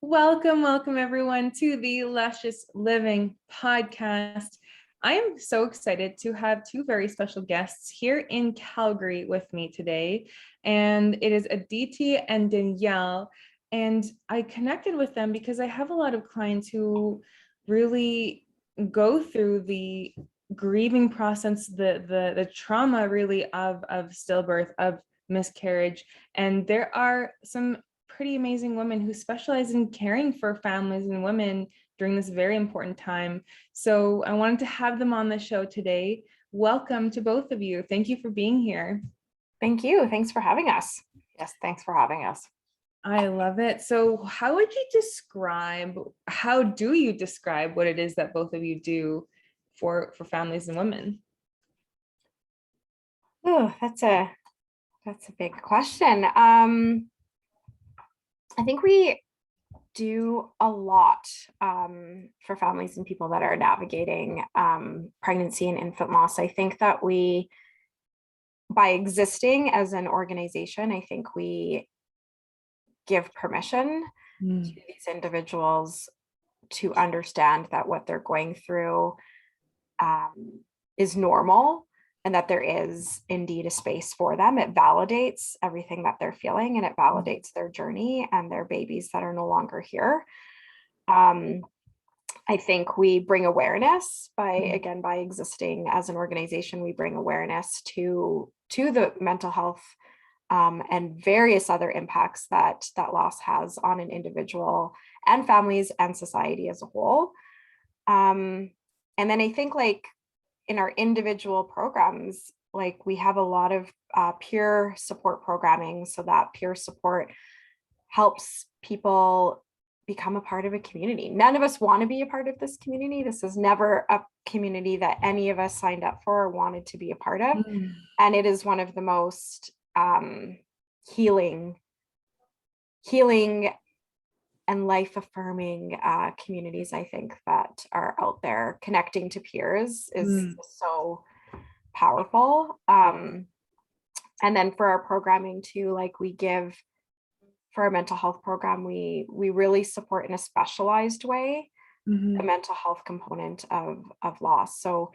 Welcome everyone to the Luscious Living podcast. I am so excited to have two very special guests here in Calgary with me today, and it is Aditi and Danyelle. And I connected with them because I have a lot of clients who really go through the grieving process, the trauma really of stillbirth, of miscarriage, and there are some pretty amazing women who specialize in caring for families and women during this very important time. So I wanted to have them on the show today. Welcome to both of you. Thank you for being here. Thank you. Thanks for having us. Yes, thanks for having us. I love it. So how do you describe what it is that both of you do for families and women? Oh, that's a big question. I think we do a lot for families and people that are navigating pregnancy and infant loss. I think that by existing as an organization, I think we give permission to these individuals to understand that what they're going through is normal, and that there is indeed a space for them. It validates everything that they're feeling, and it validates their journey and their babies that are no longer here. I think we bring awareness by existing as an organization. We bring awareness to the mental health and various other impacts that loss has on an individual and families and society as a whole. And then I think, like, in our individual programs, like, we have a lot of peer support programming, so that peer support helps people become a part of a community. None of us want to be a part of this community. This is never a community that any of us signed up for or wanted to be a part of. And it is one of the most healing and life-affirming communities, I think, that are out there. Connecting to peers is so powerful. And then for our programming too, like, we give, for our mental health program, we really support in a specialized way the mental health component of loss. So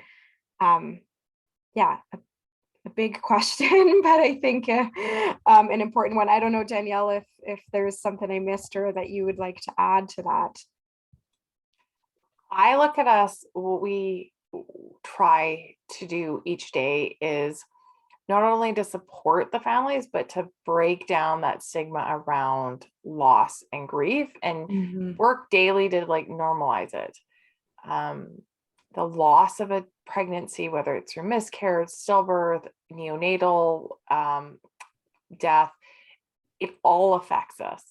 a big question, but I think an important one. I don't know, Danyelle, if there's something I missed or that you would like to add to that. I look at us, what we try to do each day is not only to support the families, but to break down that stigma around loss and grief, and work daily to, like, normalize it. The loss of a pregnancy, whether it's through miscarriage, stillbirth, neonatal death, it all affects us.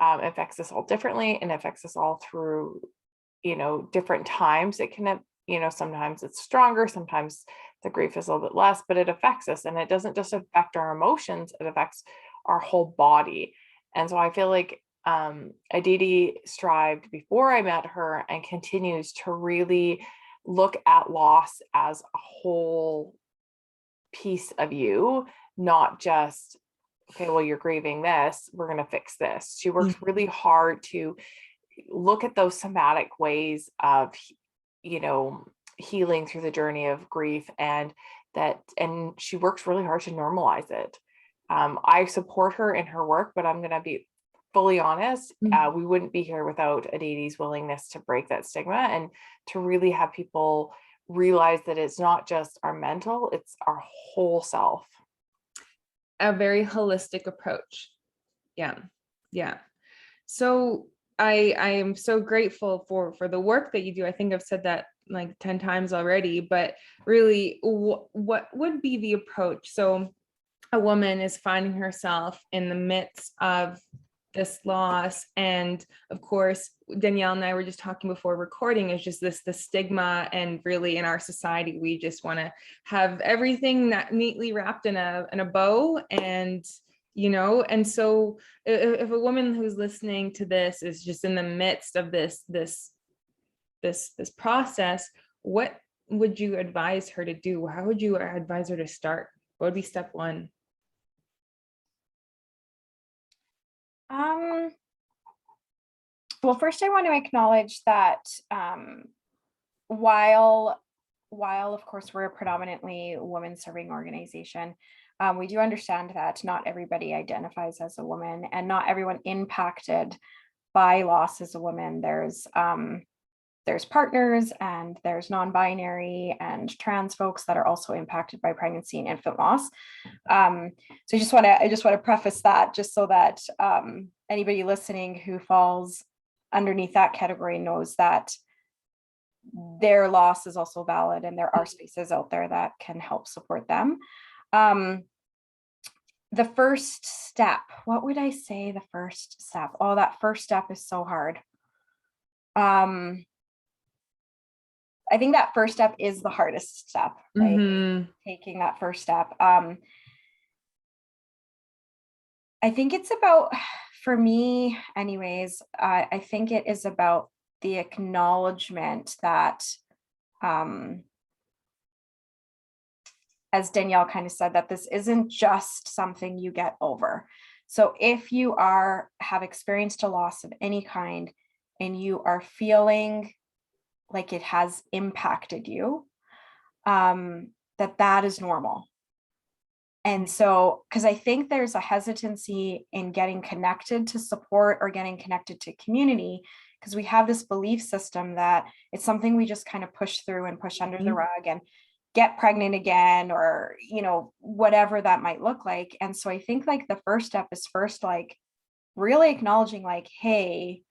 It affects us all differently, and affects us all through, different times. It can, sometimes it's stronger, sometimes the grief is a little bit less, but it affects us, and it doesn't just affect our emotions, it affects our whole body. And so I feel like Aditi strived before I met her, and continues to really look at loss as a whole piece of you, not just, okay, well, you're grieving this, we're going to fix this. She works really hard to look at those somatic ways of, healing through the journey of grief, and she works really hard to normalize it. I support her in her work, but I'm going to be fully honest, we wouldn't be here without Aditi's willingness to break that stigma, and to really have people realize that it's not just our mental, it's our whole self. A very holistic approach. Yeah. So I am so grateful for the work that you do. I think I've said that like 10 times already, but really, what would be the approach? So a woman is finding herself in the midst of this loss, and of course, Danyelle and I were just talking before recording, is just the stigma, and really in our society we just want to have everything that neatly wrapped in a bow, and and so if a woman who's listening to this is just in the midst of this process, what would you advise her to do? How would you advise her to start? What would be step one? Well, first I want to acknowledge that while of course we're a predominantly women serving organization, we do understand that not everybody identifies as a woman, and not everyone impacted by loss is a woman. There's partners, and there's non-binary and trans folks that are also impacted by pregnancy and infant loss. So I just want to preface that, just so that anybody listening who falls underneath that category knows that their loss is also valid, and there are spaces out there that can help support them. The first step, what would I say the first step? Oh, that first step is so hard. I think that first step is the hardest step, right? Mm-hmm. Taking that first step. I think it's about, for me anyways, I think it is about the acknowledgement that, as Danyelle kind of said, that this isn't just something you get over. So if you have experienced a loss of any kind, and you are feeling like it has impacted you, that is normal. And so, because I think there's a hesitancy in getting connected to support or getting connected to community, because we have this belief system that it's something we just kind of push through and push under the rug and get pregnant again, or, whatever that might look like. And so I think like the first step is like really acknowledging like, hey,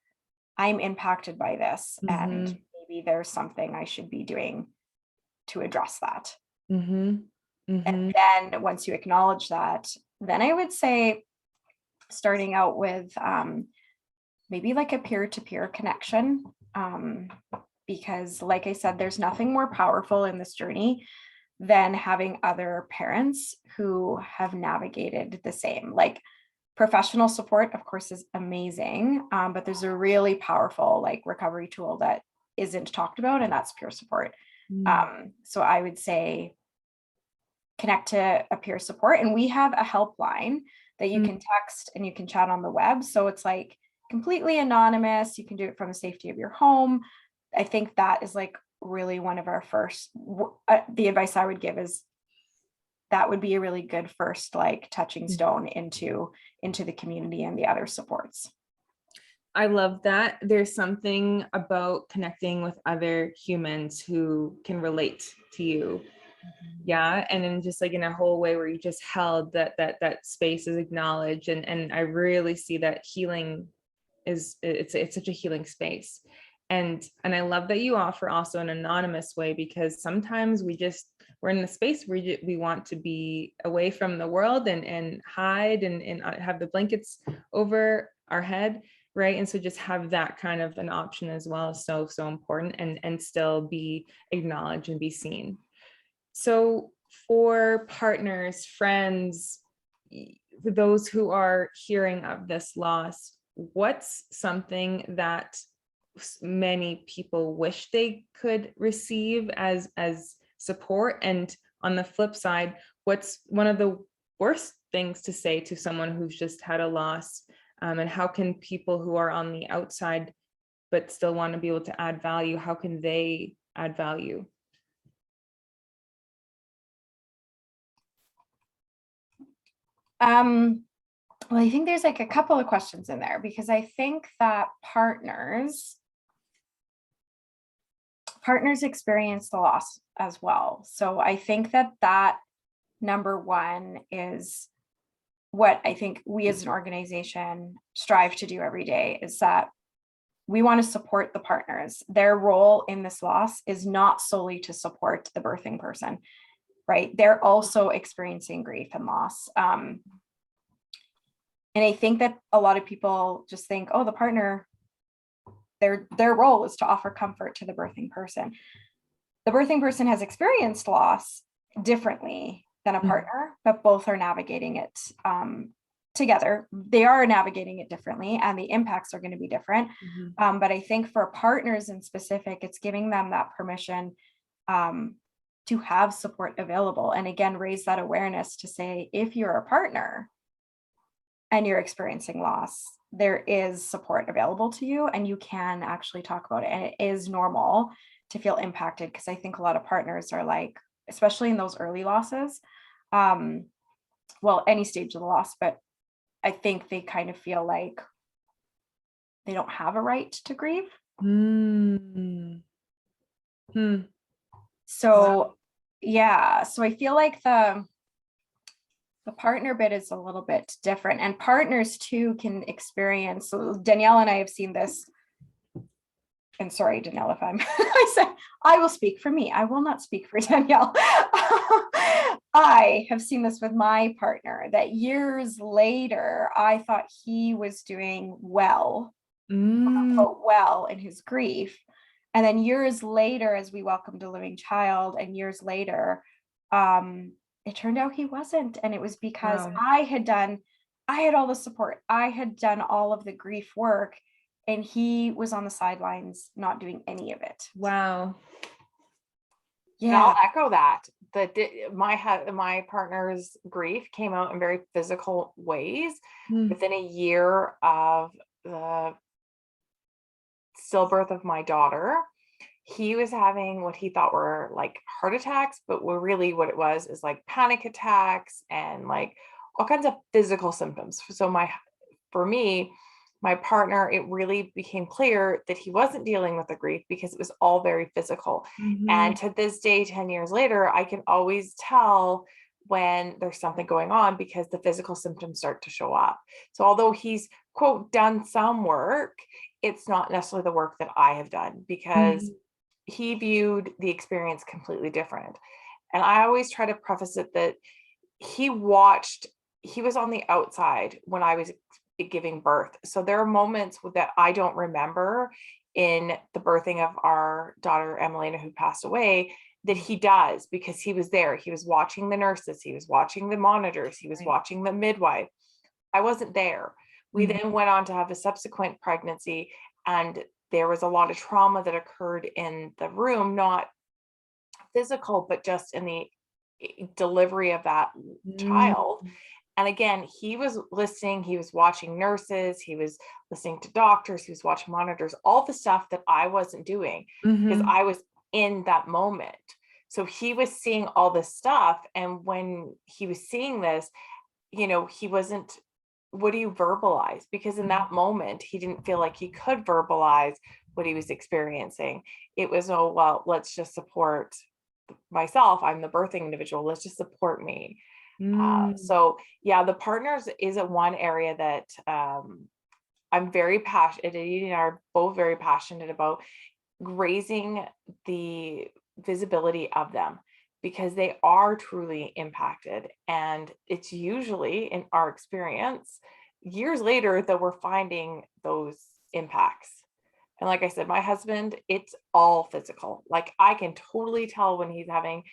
I'm impacted by this, and maybe there's something I should be doing to address that. And then once you acknowledge that, then I would say starting out with maybe like a peer-to-peer connection, because like I said, there's nothing more powerful in this journey than having other parents who have navigated the same. Like, professional support, of course, is amazing, but there's a really powerful like recovery tool that isn't talked about, and that's peer support. So I would say connect to a peer support, and we have a helpline that you can text and you can chat on the web. So it's like completely anonymous. You can do it from the safety of your home. I think that is like really one of our first, the advice I would give is that would be a really good first like touching stone into the community and the other supports. I love that. There's something about connecting with other humans who can relate to you. Yeah. And then just like in a whole way where you just held that space is acknowledged. And I really see that healing it's such a healing space. And I love that you offer also an anonymous way, because sometimes we're in the space where we want to be away from the world and hide and have the blankets over our head, right? And so just have that kind of an option as well is so important, and still be acknowledged and be seen. So for partners, friends, for those who are hearing of this loss, what's something that many people wish they could receive as support? And on the flip side, what's one of the worst things to say to someone who's just had a loss? And how can people who are on the outside but still want to be able to add value, how can they add value? Well, I think there's like a couple of questions in there, because I think that partners experience the loss as well. So I think that number one is what I think we as an organization strive to do every day, is that we want to support the partners. Their role in this loss is not solely to support the birthing person, right? They're also experiencing grief and loss. And I think that a lot of people just think, oh, the partner, their role is to offer comfort to the birthing person. The birthing person has experienced loss differently than a partner, but both are navigating it together. They are navigating it differently, and the impacts are going to be different. But I think for partners in specific, it's giving them that permission to have support available. And again, raise that awareness to say, if you're a partner and you're experiencing loss, there is support available to you, and you can actually talk about it. And it is normal to feel impacted, because I think a lot of partners are like, especially in those early losses, well, any stage of the loss, but I think they kind of feel like they don't have a right to grieve. So yeah, so I feel like the partner bit is a little bit different, and partners too can experience. So Danyelle and I have seen this, and sorry, Danyelle, if I'm I said I will speak for me, I will not speak for Danyelle. I have seen this with my partner, that years later I thought he was doing well, quote, well in his grief, and then years later, as we welcomed a living child, and years later, it turned out he wasn't. And it was because I had all the support, I had done all of the grief work, and he was on the sidelines not doing any of it. Wow. Yeah. And I'll echo that my partner's grief came out in very physical ways. Within a year of the stillbirth of my daughter, he was having what he thought were like heart attacks, but really what it was is like panic attacks and like all kinds of physical symptoms. So for me, my partner, it really became clear that he wasn't dealing with the grief because it was all very physical. And to this day, 10 years later, I can always tell when there's something going on because the physical symptoms start to show up. So although he's, quote, done some work, it's not necessarily the work that I have done, because he viewed the experience completely different. And I always try to preface it that he was on the outside when I was giving birth. So there are moments that I don't remember in the birthing of our daughter, Emelina, who passed away, that he does, because he was there. He was watching the nurses. He was watching the monitors. He was watching the midwife. I wasn't there. We then went on to have a subsequent pregnancy, and there was a lot of trauma that occurred in the room, not physical, but just in the delivery of that child. And again, he was listening, he was watching nurses, he was listening to doctors, he was watching monitors, all the stuff that I wasn't doing because I was in that moment. So he was seeing all this stuff. And when he was seeing this, he wasn't, what do you verbalize? Because in that moment, he didn't feel like he could verbalize what he was experiencing. It was, oh, well, let's just support myself. I'm the birthing individual. Let's just support me. So yeah, the partners is a one area that I'm very passionate, Aditi and I are both very passionate about raising the visibility of them, because they are truly impacted. And it's usually, in our experience, years later that we're finding those impacts. And like I said, my husband, it's all physical. Like I can totally tell when he's having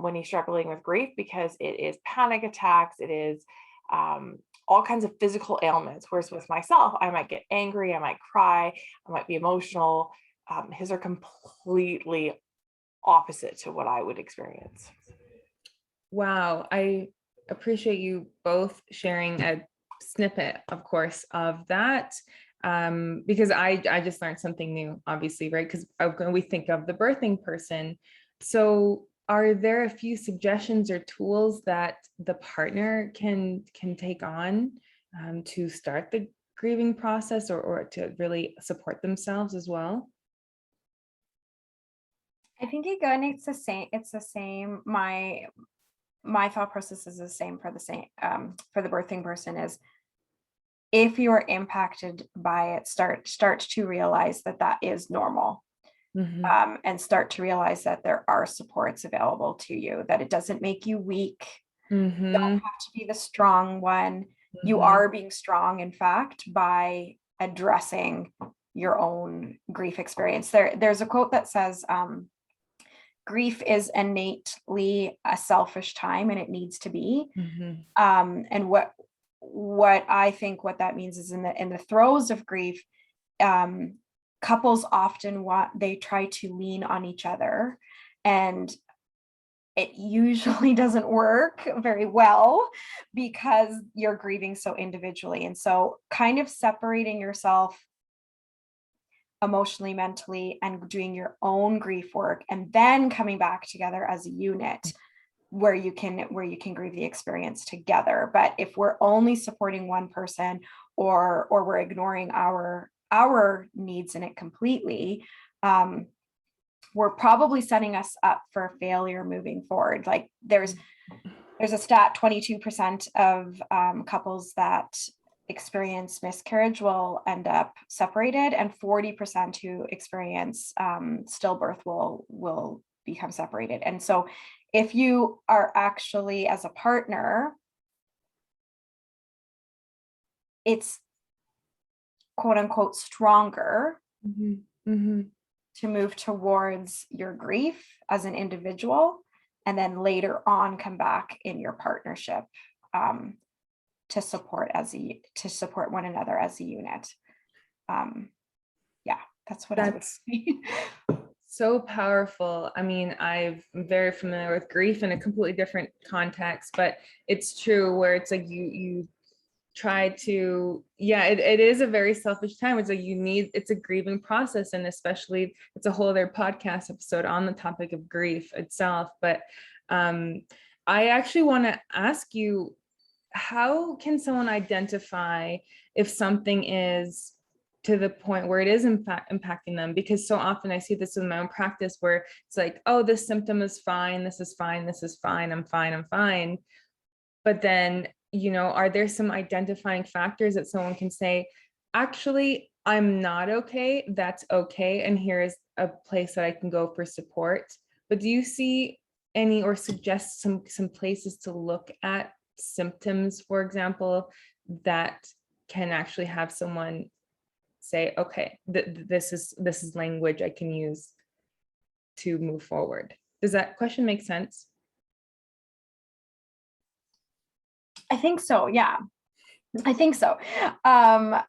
when he's struggling with grief, because it is panic attacks, it is all kinds of physical ailments. Whereas with myself, I might get angry, I might cry, I might be emotional. His are completely opposite to what I would experience. Wow, I appreciate you both sharing a snippet, of course, of that. Because I just learned something new, obviously, right? Because when we think of the birthing person, so are there a few suggestions or tools that the partner can take on to start the grieving process, or to really support themselves as well? I think again, it's the same. My thought process is the same for the birthing person. Is if you're impacted by it, start to realize that is normal. And start to realize that there are supports available to you, that it doesn't make you weak. You don't have to be the strong one. You are being strong, in fact, by addressing your own grief experience. There's a quote that says, grief is innately a selfish time, and it needs to be. And what I think what that means is in the throes of grief, couples often they try to lean on each other, and it usually doesn't work very well because you're grieving so individually. And so kind of separating yourself emotionally, mentally, and doing your own grief work, and then coming back together as a unit where you can grieve the experience together. But if we're only supporting one person, or we're ignoring our needs in it completely, we're probably setting us up for failure moving forward. Like there's a stat, 22% of couples that experience miscarriage will end up separated, and 40% who experience stillbirth will become separated. And so if you are actually, as a partner, it's quote unquote stronger to move towards your grief as an individual, and then later on come back in your partnership to support one another as a unit. Yeah, that's what I would say. So powerful. I mean, I'm very familiar with grief in a completely different context, but it's true where it's like you try to, it is a very selfish time. It's like it's a grieving process, and especially it's a whole other podcast episode on the topic of grief itself. But I actually want to ask you, how can someone identify if something is to the point where it is in fact impacting them? Because so often I see this in my own practice where it's like, oh, this symptom is fine, this is fine, this is fine, I'm fine. But then, are there some identifying factors that someone can say, actually, I'm not okay, that's okay, and here is a place that I can go for support? But do you see any, or suggest some places to look at symptoms, for example, that can actually have someone say, okay, this is language I can use to move forward? Does that question make sense? I think so. Yeah, I think so. From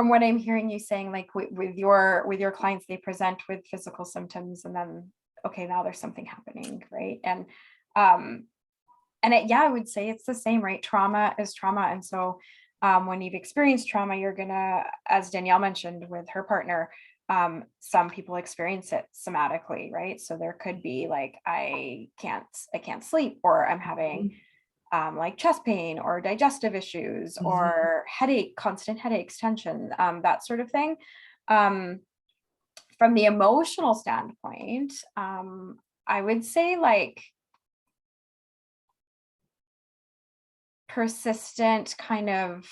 what I'm hearing you saying, like with your clients, they present with physical symptoms, and then, okay, now there's something happening, right? And I would say it's the same, right? Trauma is trauma. And so when you've experienced trauma, you're gonna, as Danyelle mentioned with her partner, some people experience it somatically, right? So there could be like, I can't sleep, or I'm having like chest pain or digestive issues or headache, constant headaches, tension, that sort of thing. From the emotional standpoint, I would say like persistent kind of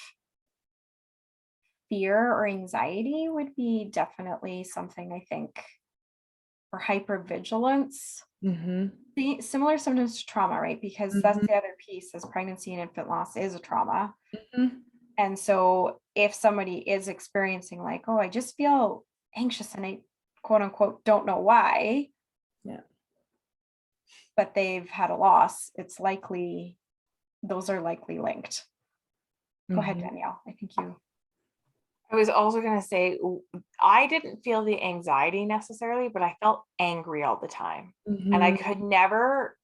fear or anxiety would be definitely something, I think, or hypervigilance. Similar symptoms to trauma, right? Because that's the other piece, is pregnancy and infant loss is a trauma. And so if somebody is experiencing like, oh, I just feel anxious and I quote unquote don't know why, but they've had a loss, it's likely, those are likely linked. Go ahead, Danyelle. I think you. I was also going to say, I didn't feel the anxiety necessarily, but I felt angry all the time. And I could never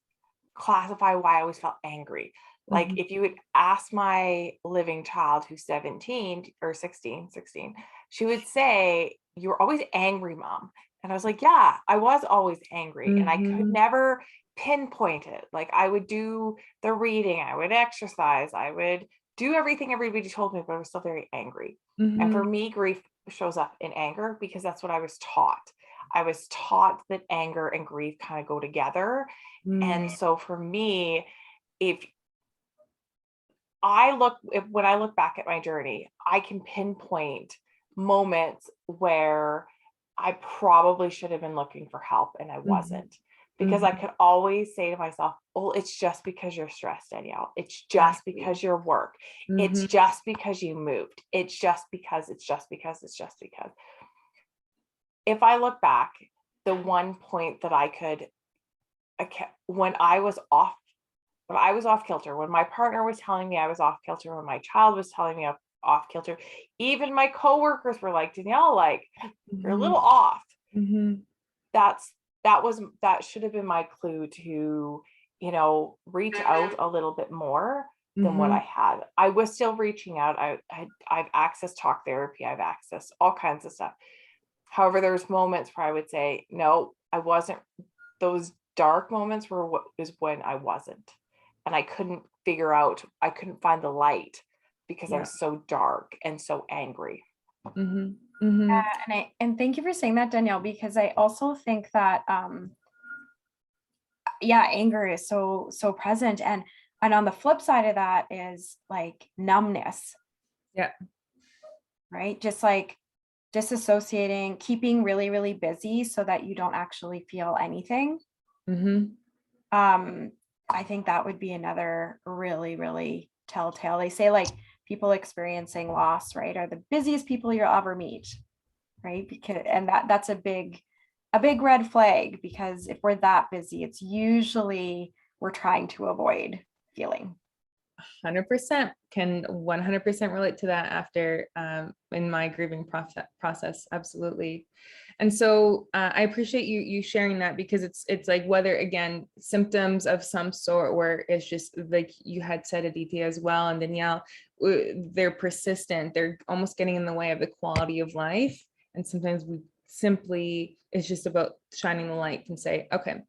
classify why I always felt angry. Like if you would ask my living child, who's 16, she would say, "You're always angry, Mom." And I was like, yeah, I was always angry. And I could never pinpoint it. Like I would do the reading, I would exercise, I would do everything everybody told me, but I was still very angry. And for me, grief shows up in anger because that's what I was taught. I was taught that anger and grief kind of go together. And so for me, when I look back at my journey, I can pinpoint moments where I probably should have been looking for help and I wasn't. Because I could always say to myself, oh, it's just because you're stressed, Danyelle. It's just because your work. It's just because you moved. It's just because. If I look back, the one point that when I was off kilter, when my partner was telling me I was off kilter, when my child was telling me off kilter, even my coworkers were like, Danyelle, like, you're a little off. that should have been my clue to, you know, reach out a little bit more than what I had. I was still reaching out. I've accessed talk therapy. I've accessed all kinds of stuff. However, there's moments where I would say, no, I wasn't. Those dark moments were what is when I wasn't. And I couldn't find the light because I was so dark and so angry. And thank you for saying that, Danyelle, because I also think that anger is so present, and on the flip side of that is like numbness. Right, just like disassociating, keeping really, really busy so that you don't actually feel anything. I think that would be another really, really telltale. They say like people experiencing loss, right, are the busiest people you'll ever meet, right? Because that's a big red flag, because if we're that busy, it's usually we're trying to avoid feeling. 100% can 100% relate to that after in my grieving process. Absolutely. And so I appreciate you sharing that, because it's like, whether again symptoms of some sort, where it's just like you had said, Aditi, as well, and Danyelle, they're persistent, they're almost getting in the way of the quality of life. And sometimes it's just about shining the light and say, okay,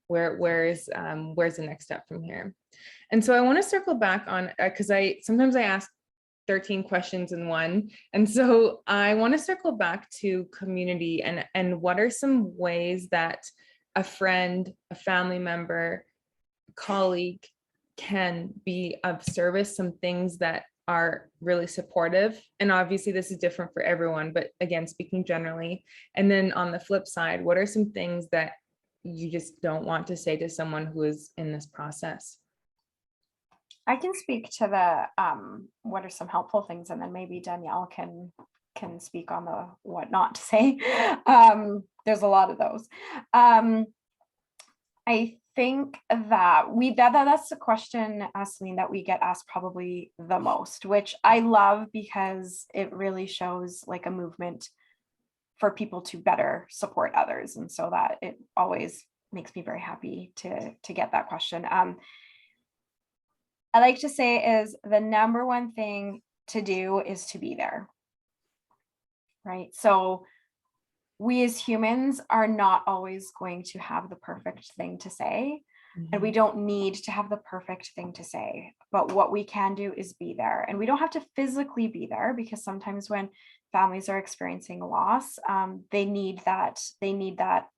where's the next step from here? And so I want to circle back on, because sometimes I ask 13 questions in one. And so I want to circle back to community, and what are some ways that a friend, a family member, colleague can be of service, some things that are really supportive. And obviously this is different for everyone, but again, speaking generally. And then on the flip side, what are some things that you just don't want to say to someone who is in this process? I can speak to the what are some helpful things, and then maybe Danyelle can speak on the what not to say. There's a lot of those. I think that that's the question, Celine, that we get asked probably the most, which I love, because it really shows like a movement for people to better support others. And so that it always makes me very happy to get that question. I like to say is the number one thing to do is to be there, right? So we as humans are not always going to have the perfect thing to say, and we don't need to have the perfect thing to say, but what we can do is be there. And we don't have to physically be there, because sometimes when families are experiencing a loss, they need that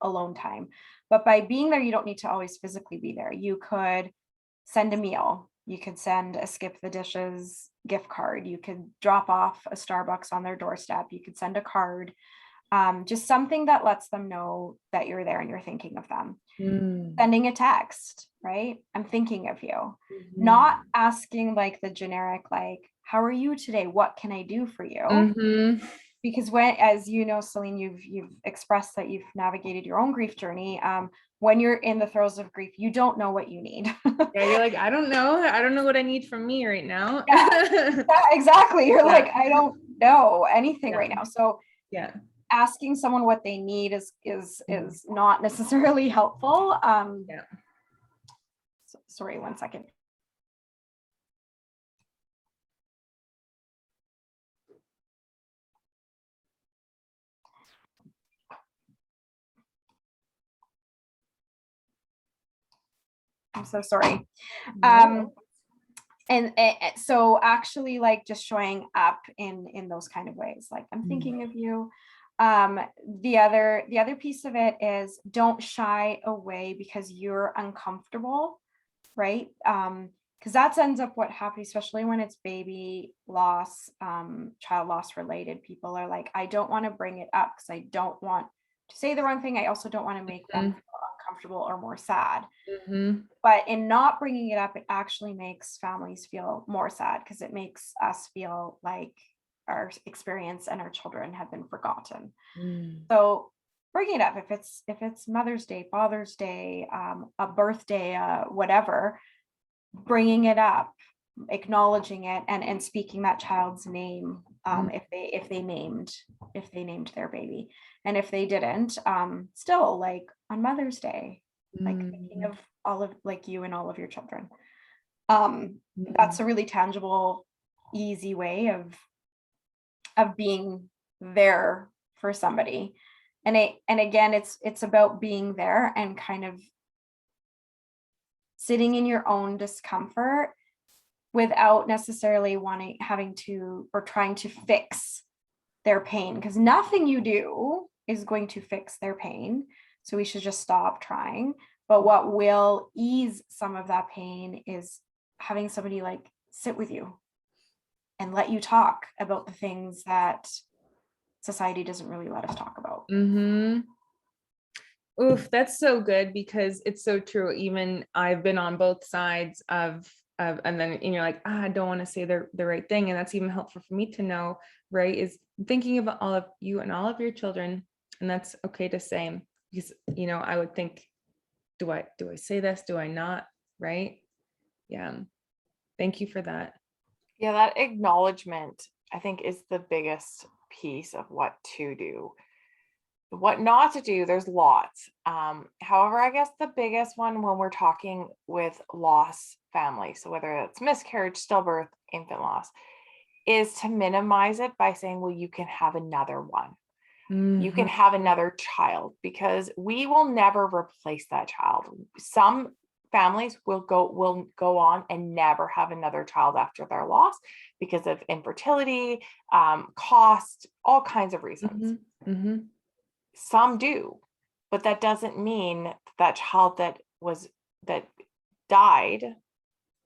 alone time. But by being there, you don't need to always physically be there. You could send a meal. You could send a skip the dishes gift card. You could drop off a Starbucks on their doorstep. You could send a card, just something that lets them know that you're there and you're thinking of them. Sending a text, right? I'm thinking of you. Not asking like the generic, like, how are you today? What can I do for you? Because when, as you know, Celine, you've expressed that you've navigated your own grief journey. When you're in the throes of grief, you don't know what you need. You're like, I don't know what I need from me right now. Exactly. You're like, I don't know anything right now. So yeah, asking someone what they need is not necessarily helpful. Sorry, one second. I'm so sorry. And so actually, like, just showing up in those kind of ways, like, I'm thinking of you. The other piece of it is, don't shy away because you're uncomfortable, right? Because that ends up what happens, especially when it's baby loss, child loss related. People are like, I don't want to bring it up because I don't want to say the wrong thing. I also don't want to make them feel uncomfortable or more sad. But in not bringing it up, it actually makes families feel more sad, because it makes us feel like our experience and our children have been forgotten. So bring it up. If it's Mother's Day, Father's Day, a birthday, whatever, bringing it up acknowledging it and speaking that child's name, if they named their baby. And if they didn't, still, like on Mother's Day, like thinking of all of, like, you and all of your children. That's a really tangible, easy way of being there for somebody. And again, it's about being there and kind of sitting in your own discomfort without necessarily having to or trying to fix their pain, because nothing you do is going to fix their pain. So we should just stop trying. But what will ease some of that pain is having somebody like sit with you and let you talk about the things that society doesn't really let us talk about. Oof, that's so good, because it's so true. Even I've been on both sides of and then you're like, I don't want to say the right thing. And that's even helpful for me to know, right? Is thinking about all of you and all of your children. And that's okay to say, because, I would think, do I say this? Do I not? Right? Yeah. Thank you for that. Yeah, that acknowledgement, I think, is the biggest piece of what to do. What not to do, there's lots. However, I guess the biggest one when we're talking with loss families, so whether it's miscarriage, stillbirth, infant loss, is to minimize it by saying, well, you can have another one. You can have another child, because we will never replace that child. Some families will go on and never have another child after their loss because of infertility, cost, all kinds of reasons. Some do, but that doesn't mean that child that died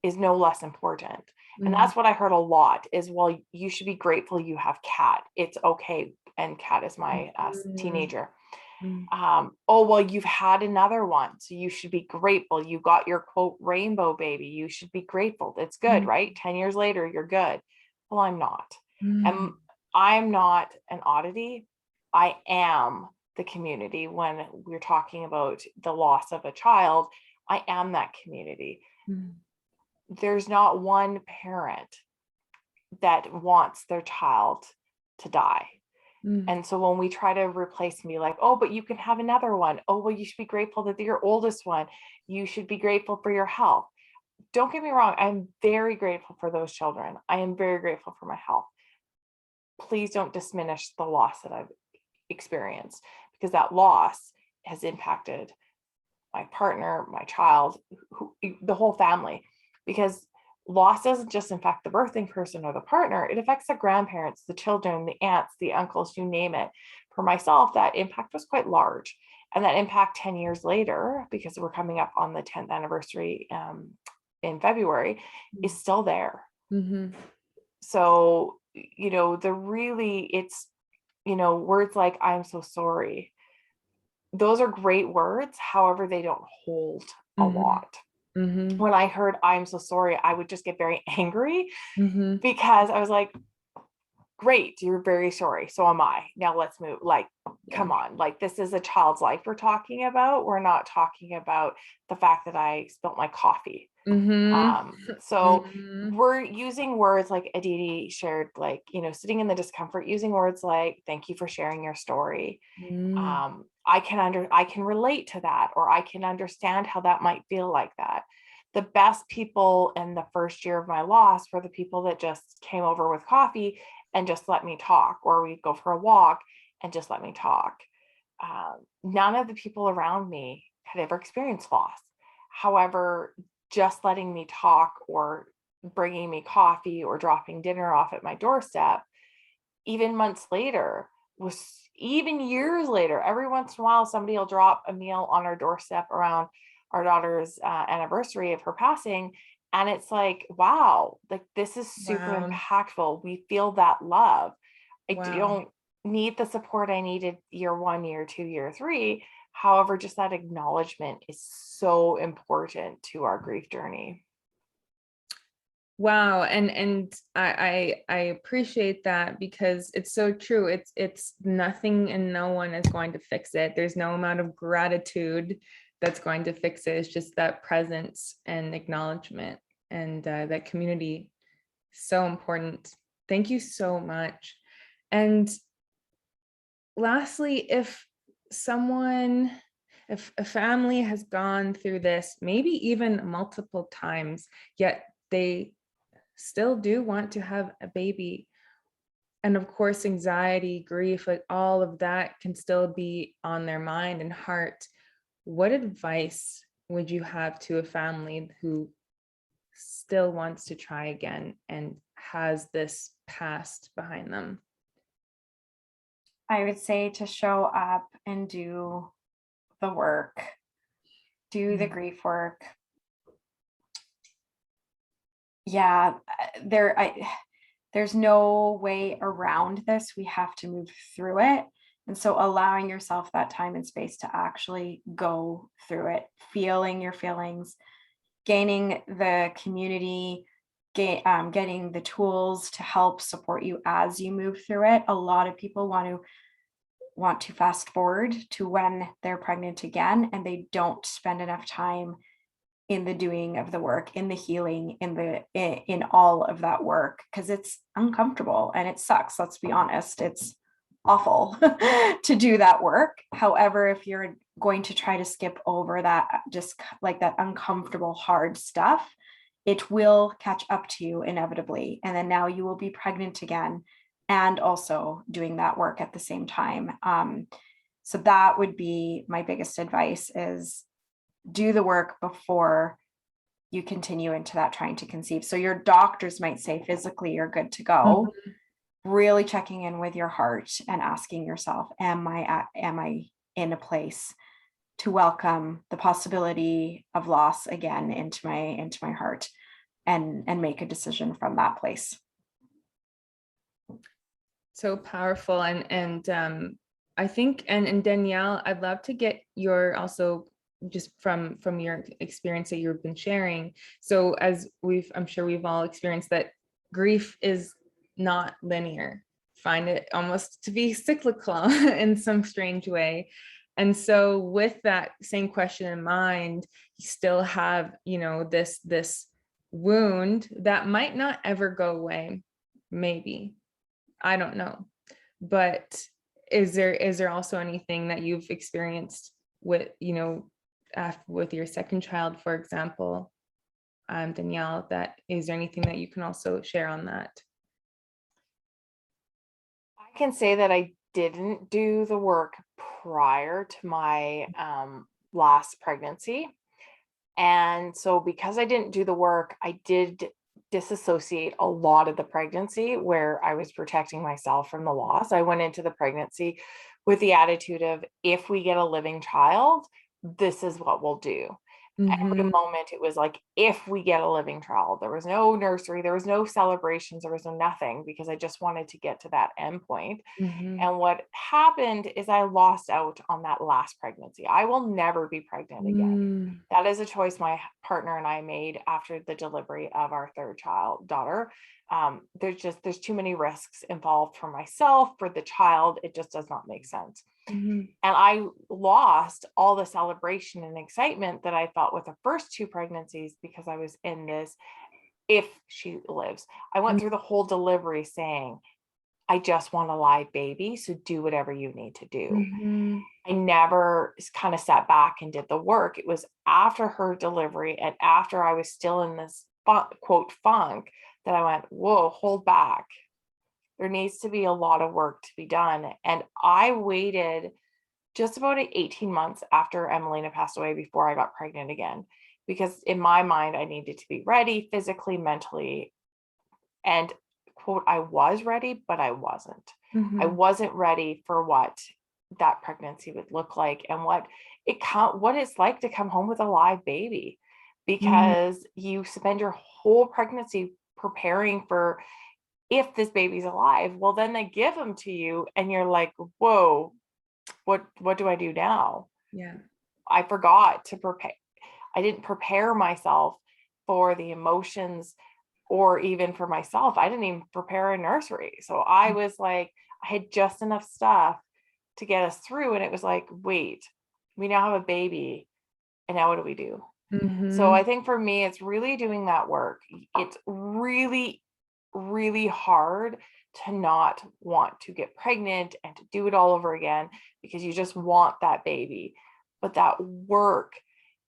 is no less important. And that's what I heard a lot is, well, you should be grateful you have Kat. It's okay. And Kat is my teenager. Oh, well, you've had another one, so you should be grateful. You got your quote rainbow baby. You should be grateful. It's good, right? 10 years later, you're good. Well, I'm not. And I'm not an oddity. I am the community. When we're talking about the loss of a child, I am that community. There's not one parent that wants their child to die. And so when we try to replace me, like, oh, but you can have another one. Oh, well, you should be grateful that your oldest one. You should be grateful for your health. Don't get me wrong. I'm very grateful for those children. I am very grateful for my health. Please don't diminish the loss that I've experienced, because that loss has impacted my partner, my child, the whole family. Because loss doesn't just affect the birthing person or the partner, it affects the grandparents, the children, the aunts, the uncles, you name it. For myself, that impact was quite large. And that impact 10 years later, because we're coming up on the 10th anniversary in February, is still there. So, it's, words like, I'm so sorry. Those are great words. However, they don't hold a lot. When I heard I'm so sorry, I would just get very angry because I was like, great, you're very sorry. So am I. Now let's move. Like, come on. Like, this is a child's life we're talking about. We're not talking about the fact that I spilt my coffee. So we're using words like Aditi shared, like, sitting in the discomfort, using words like, thank you for sharing your story. I can relate to that, or I can understand how that might feel like that. The best people in the first year of my loss were the people that just came over with coffee and just let me talk, or we'd go for a walk and just let me talk. None of the people around me had ever experienced loss. However, just letting me talk, or bringing me coffee, or dropping dinner off at my doorstep, even months later, even years later, every once in a while, somebody will drop a meal on our doorstep around our daughter's anniversary of her passing. And it's like, wow, like, this is super impactful. We feel that love. I don't need the support I needed year 1, year 2, year 3. However, just that acknowledgement is so important to our grief journey. Wow. And I appreciate that, because it's so true. It's nothing and no one is going to fix it. There's no amount of gratitude that's going to fix it. It's just that presence and acknowledgement. and that community, so important. Thank you so much. And lastly, if a family has gone through this, maybe even multiple times, yet they still do want to have a baby, and of course, anxiety, grief, like all of that can still be on their mind and heart, what advice would you have to a family who still wants to try again and has this past behind them? I would say to show up and do the work, do the grief work. Yeah, there's no way around this. We have to move through it. And so allowing yourself that time and space to actually go through it, feeling your feelings, gaining the community, getting the tools to help support you as you move through it. A lot of people want to fast forward to when they're pregnant again, and they don't spend enough time in the doing of the work, in the healing, in all of that work, because it's uncomfortable and it sucks. Let's be honest, it's awful to do that work. However, if you're going to try to skip over that, just like that uncomfortable, hard stuff, it will catch up to you inevitably. And then now you will be pregnant again and also doing that work at the same time. So that would be my biggest advice, is do the work before you continue into that trying to conceive. So your doctors might say physically you're good to go. Really checking in with your heart and asking yourself, am I in a place to welcome the possibility of loss again into my heart, and make a decision from that place. So powerful. And I think, and Danyelle, I'd love to get your also just from your experience that you've been sharing. So as I'm sure we've all experienced that grief is not linear, find it almost to be cyclical in some strange way. And so with that same question in mind, you still have, this wound that might not ever go away. Maybe, I don't know. But is there also anything that you've experienced with, with your second child, for example, Danyelle, is there anything that you can also share on that? I can say that I didn't do the work prior to my last pregnancy. And so because I didn't do the work, I did disassociate a lot of the pregnancy where I was protecting myself from the loss. I went into the pregnancy with the attitude of, if we get a living child, this is what we'll do. Every moment it was like, if we get a living child. There was no nursery, there was no celebrations, there was no nothing, because I just wanted to get to that end point. And what happened is I lost out on that last pregnancy. I will never be pregnant again. That is a choice my partner and I made after the delivery of our third daughter. There's too many risks involved for myself, for the child. It just does not make sense. And I lost all the celebration and excitement that I felt with the first two pregnancies, because I was in this, if she lives. I went through the whole delivery saying, I just want a live baby, so do whatever you need to do. I never kind of sat back and did the work. It was after her delivery and after I was still in this quote funk that I went, whoa, hold back. There needs to be a lot of work to be done. And I waited just about 18 months after Emelina passed away before I got pregnant again, because in my mind, I needed to be ready physically, mentally, and quote, I was ready, but I wasn't. I wasn't ready for what that pregnancy would look like and what it's like to come home with a live baby, because you spend your whole pregnancy preparing for, if this baby's alive, well, then they give them to you and you're like, whoa, what do I do now? Yeah. I forgot to prepare. I didn't prepare myself for the emotions, or even for myself. I didn't even prepare a nursery. So I was like, I had just enough stuff to get us through. And it was like, wait, we now have a baby. And now what do we do? So I think for me, it's really doing that work. It's really, really hard to not want to get pregnant and to do it all over again because you just want that baby. But that work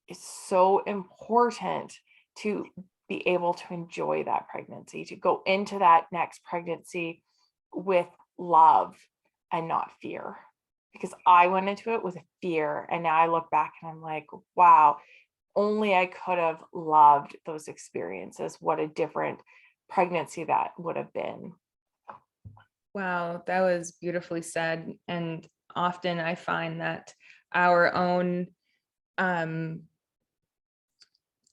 is so important to be able to enjoy that pregnancy, to go into that next pregnancy with love and not fear. Because I went into it with fear, and now I look back and I'm like, wow, only I could have loved those experiences. What a different pregnancy that would have been. Wow, that was beautifully said. And often I find that our own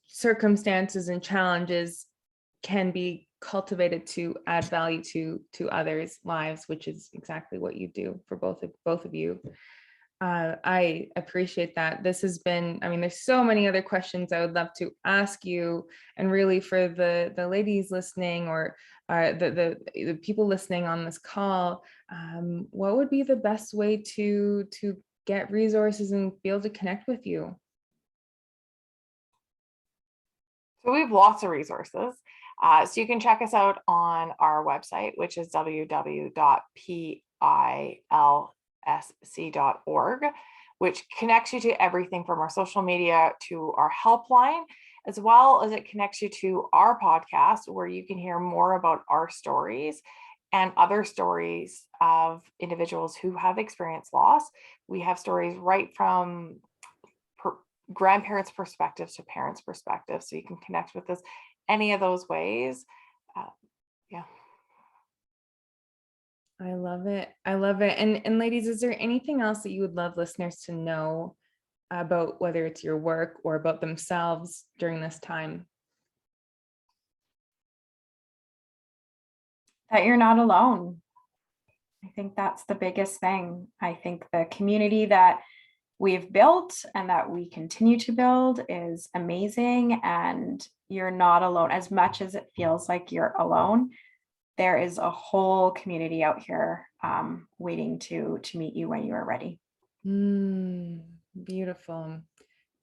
circumstances and challenges can be cultivated to add value to others' lives, which is exactly what you do for both of you. I appreciate that. This has been, I mean, there's so many other questions I would love to ask you, and really for the ladies listening, or the people listening on this call, what would be the best way to get resources and be able to connect with you? So we have lots of resources. So you can check us out on our website, which is www.pilsc.org, which connects you to everything from our social media to our helpline, as well as it connects you to our podcast, where you can hear more about our stories and other stories of individuals who have experienced loss. We have stories right from grandparents' perspectives to parents' perspectives, so you can connect with us any of those ways. Yeah. I love it. I love it. And ladies, is there anything else that you would love listeners to know about, whether it's your work or about themselves during this time? That you're not alone. I think that's the biggest thing. I think the community that we've built and that we continue to build is amazing, and you're not alone. As much as it feels like you're alone, there is a whole community out here waiting to meet you when you are ready. Beautiful.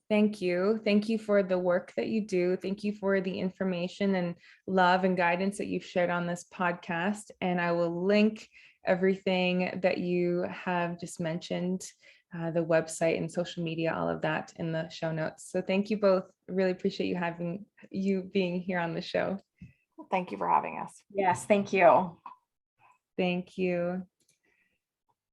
Thank you. Thank you for the work that you do. Thank you for the information and love and guidance that you've shared on this podcast. And I will link everything that you have just mentioned, the website and social media, all of that in the show notes. So thank you both. Really appreciate you being here on the show. Thank you for having us. Yes, thank you. Thank you.